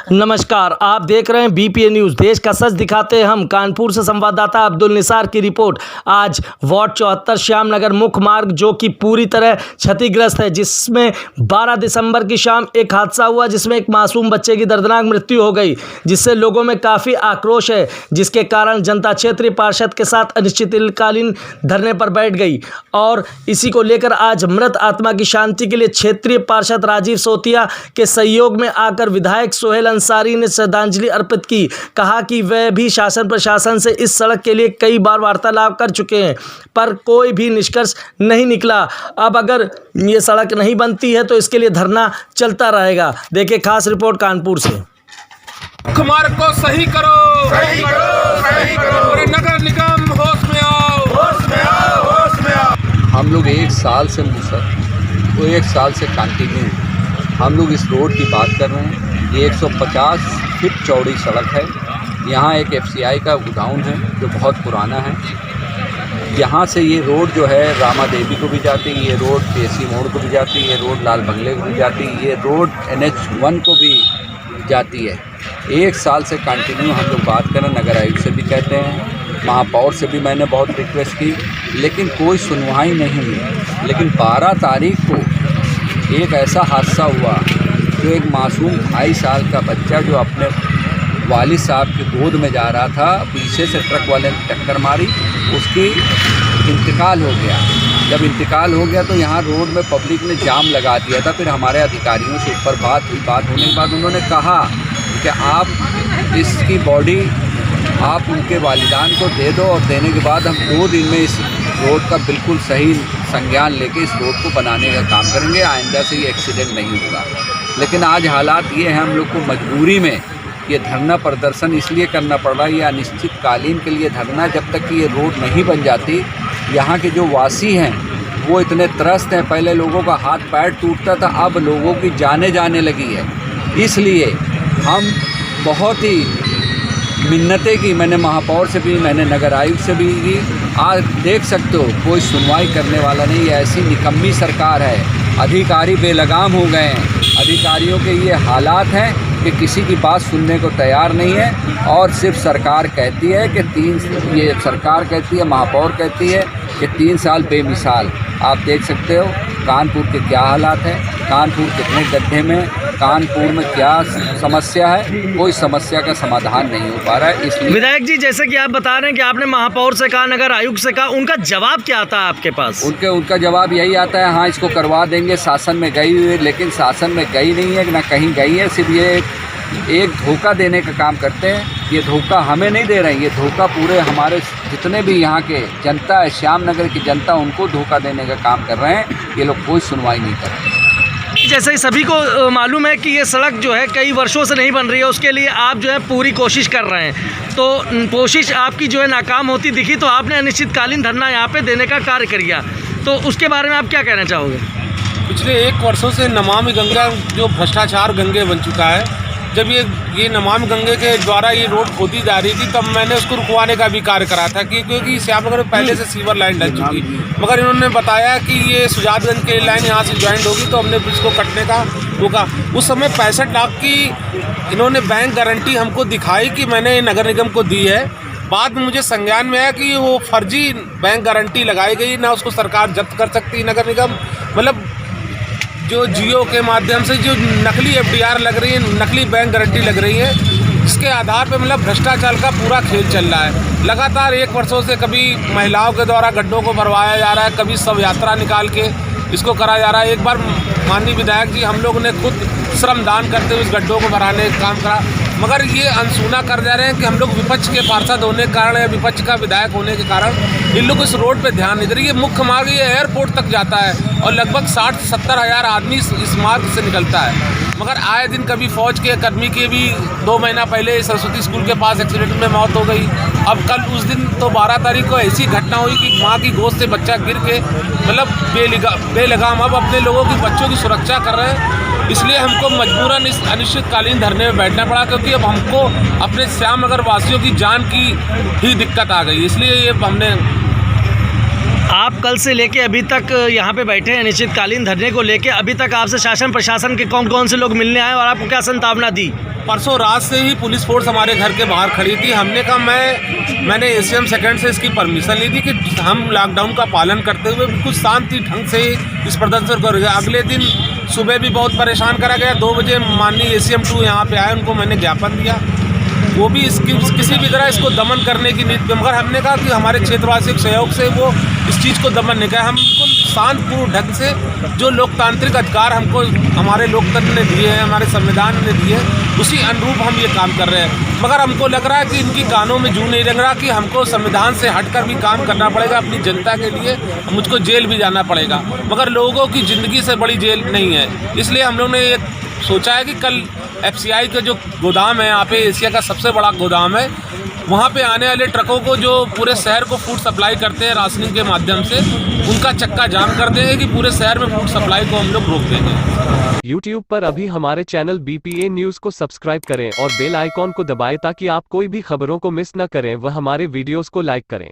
नमस्कार, आप देख रहे हैं बीपीए न्यूज़। देश का सच दिखाते हैं हम। कानपुर से संवाददाता अब्दुल निसार की रिपोर्ट। आज वार्ड 74 श्यामनगर मुख्य मार्ग जो कि पूरी तरह क्षतिग्रस्त है, जिसमें 12 दिसंबर की शाम एक हादसा हुआ जिसमें एक मासूम बच्चे की दर्दनाक मृत्यु हो गई, जिससे लोगों में काफ़ी आक्रोश है, जिसके कारण जनता क्षेत्रीय पार्षद के साथ अनिश्चितकालीन धरने पर बैठ गई। और इसी को लेकर आज मृत आत्मा की शांति के लिए क्षेत्रीय पार्षद राजीव सोतिया के सहयोग में आकर विधायक सोहेल अंसारी ने श्रद्धांजलि अर्पित की। कहा कि वह भी शासन प्रशासन से इस सड़क के लिए कई बार वार्तालाप कर चुके हैं, पर कोई भी निष्कर्ष नहीं निकला। अब अगर ये सड़क नहीं बनती है तो इसके लिए धरना चलता रहेगा। देखिए खास रिपोर्ट कानपुर से। मार्ग को सही करो, सही करो, सही करो। और नगर निगम होश में आओ, होश में आओ, होश में आओ। हम लोग एक साल से कंटिन्यू हम लोग इस रोड की बात कर रहे हैं। ये 150 फीट चौड़ी सड़क है। यहाँ एक FCI का गोडाउन है जो बहुत पुराना है। यहाँ से ये रोड जो है रामा देवी को भी जाती है, ये रोड PSC मोड़ को भी जाती है, ये रोड लाल बंगले को भी जाती है, ये रोड NH1 को भी जाती है। एक साल से कंटिन्यू हम लोग बात करें, नगर आयुक्त से भी कहते हैं, महापौर से भी मैंने बहुत रिक्वेस्ट की, लेकिन कोई सुनवाई नहीं हुई। लेकिन 12 तारीख को एक ऐसा हादसा हुआ जो एक मासूम 2.5 साल का बच्चा जो अपने वालिद साहब की गोद में जा रहा था, पीछे से ट्रक वाले ने टक्कर मारी, उसकी इंतकाल हो गया। जब इंतकाल हो गया तो यहाँ रोड में पब्लिक ने जाम लगा दिया था। फिर हमारे अधिकारियों से ऊपर बात हुई, बात होने के बाद उन्होंने कहा कि आप इसकी बॉडी आप उनके वालिदान को दे दो, और देने के बाद हम 2 दिन में इस रोड का बिल्कुल सही संज्ञान लेके इस रोड को बनाने का काम करेंगे, आइंदा से ये एक्सीडेंट नहीं होगा। लेकिन आज हालात ये हैं, हम लोग को मजबूरी में ये धरना प्रदर्शन इसलिए करना पड़ रहा है। ये अनिश्चितकालीन के लिए धरना, जब तक कि ये रोड नहीं बन जाती। यहाँ के जो वासी हैं वो इतने त्रस्त हैं, पहले लोगों का हाथ पैर टूटता था, अब लोगों की जाने जाने लगी है। इसलिए हम बहुत ही मिन्नतें की, मैंने महापौर से भी, मैंने नगर आयुक्त से भी की। आज देख सकते हो कोई सुनवाई करने वाला नहीं है। ऐसी निकम्मी सरकार है, अधिकारी बेलगाम हो गए हैं। अधिकारियों के ये हालात हैं कि किसी की बात सुनने को तैयार नहीं है, और सिर्फ सरकार कहती है कि ये सरकार कहती है, महापौर कहती है कि 3 साल बेमिसाल। आप देख सकते हो कानपुर के क्या हालात हैं, कानपुर कितने गड्ढे में, कानपुर में क्या समस्या है, कोई समस्या का समाधान नहीं हो पा रहा है। इसलिए विधायक जी, जैसे कि आप बता रहे हैं कि आपने महापौर से कहा, नगर आयुक्त से कहा, उनका जवाब क्या आता है आपके पास? उनका जवाब यही आता है, हाँ इसको करवा देंगे, शासन में गई हुई है। लेकिन शासन में गई नहीं है, ना कहीं गई है। सिर्फ ये एक धोखा देने का काम करते हैं। ये धोखा हमें नहीं दे रहे हैं, ये धोखा पूरे हमारे जितने भी यहाँ के जनता है, श्यामनगर की जनता, उनको धोखा देने का काम कर रहे हैं। ये लोग कोई सुनवाई नहीं कर रहे। जैसे ही सभी को मालूम है कि ये सड़क जो है कई वर्षों से नहीं बन रही है, उसके लिए आप जो है पूरी कोशिश कर रहे हैं, तो कोशिश आपकी जो है नाकाम होती दिखी, तो आपने अनिश्चितकालीन धरना यहाँ पे देने का कार्य किया। तो उसके बारे में आप क्या कहना चाहोगे? पिछले 1 वर्षों से नमामि गंगा जो भ्रष्टाचार गंगे बन चुका है, जब ये नमामि गंगे के द्वारा ये रोड खोदी जा रही थी, तब मैंने उसको रुकवाने का भी कार्य करा था क्योंकि श्यामनगर में पहले से सीवर लाइन डल चुकी। मगर इन्होंने बताया कि ये सुजातगंज की लाइन यहाँ से ज्वाइंट होगी, तो हमने इसको कटने का रोका। उस समय 65 लाख की इन्होंने बैंक गारंटी हमको दिखाई कि मैंने नगर निगम को दी है। बाद में मुझे संज्ञान में आया कि वो फर्जी बैंक गारंटी लगाई गई, ना उसको सरकार जब्त कर सकती नगर निगम। मतलब जो जियो के माध्यम से जो नकली FDR लग रही है, नकली बैंक गारंटी लग रही है, इसके आधार पे मतलब भ्रष्टाचार का पूरा खेल चल रहा है। लगातार 1 वर्षों से कभी महिलाओं के द्वारा गड्ढों को भरवाया जा रहा है, कभी शव यात्रा निकाल के इसको करा जा रहा है। एक बार माननीय विधायक जी हम लोग ने खुद श्रमदान करते हुए इस गड्ढों को भराने का काम करा, मगर ये अनसुना कर जा रहे हैं कि हम लोग विपक्ष के पार्षद होने के कारण या विपक्ष का विधायक होने के कारण इन लोग इस रोड पे ध्यान नहीं दे रही। ये मुख्य मार्ग ये एयरपोर्ट तक जाता है और लगभग 60 से 70 हज़ार आदमी इस मार्ग से निकलता है। मगर आए दिन कभी फौज के कर्मी की भी 2 महीना पहले सरस्वती स्कूल के पास एक्सीडेंट में मौत हो गई। अब कल उस दिन तो 12 तारीख को ऐसी घटना हुई कि माँ की गोद से बच्चा गिर के मतलब बेलगाम अब अपने लोगों की बच्चों की सुरक्षा कर रहे हैं। इसलिए हमको मजबूरन इस अनिश्चितकालीन धरने में बैठना पड़ा, क्योंकि अब हमको अपने श्यामनगर वासियों की जान की ही दिक्कत आ गई। इसलिए ये हमने आप कल से लेके अभी तक यहाँ पे बैठे हैं अनिश्चितकालीन धरने को लेके, अभी तक आपसे शासन प्रशासन के कौन कौन से लोग मिलने आए और आपको क्या संतावना दी? परसों रात से ही पुलिस फोर्स हमारे घर के बाहर खड़ी थी। हमने कहा मैंने एसीएम सेकंड से इसकी परमिशन ली थी कि हम लॉकडाउन का पालन करते हुए बिल्कुल शांति ढंग से इस प्रदर्शन कर गए। अगले दिन सुबह भी बहुत परेशान करा गया। 2 बजे माननीय एसीएम 2 यहाँ पे आए, उनको मैंने ज्ञापन दिया, वो भी किसी भी तरह इसको दमन करने की नीति, मगर हमने कहा कि हमारे क्षेत्रवासियों के सहयोग से वो इस चीज़ को दमन नहीं किया। हम बिल्कुल शांतिपूर्ण ढंग से जो लोकतांत्रिक अधिकार हमको हमारे लोकतंत्र ने दिए हैं, हमारे संविधान ने दिए, उसी अनुरूप हम ये काम कर रहे हैं। मगर हमको लग रहा है कि इनकी कानों में जू नहीं लग रहा कि हमको संविधान से हटकर भी काम करना पड़ेगा अपनी जनता के लिए, मुझको जेल भी जाना पड़ेगा। मगर लोगों की ज़िंदगी से बड़ी जेल नहीं है, इसलिए हम लोग ने ये सोचा है कि कल एफसीआई का जो गोदाम है, यहाँ पे एशिया का सबसे बड़ा गोदाम है, वहाँ पे आने वाले ट्रकों को जो पूरे शहर को फूड सप्लाई करते हैं राशनिंग के माध्यम से, उनका चक्का जाम कर देंगे कि पूरे शहर में फूड सप्लाई को हम लोग रोक देंगे। YouTube पर अभी हमारे चैनल BPA न्यूज़ को सब्सक्राइब करें और बेल आइकॉन को दबाएं ताकि आप कोई भी खबरों को मिस न करें व हमारे वीडियोस को लाइक करें।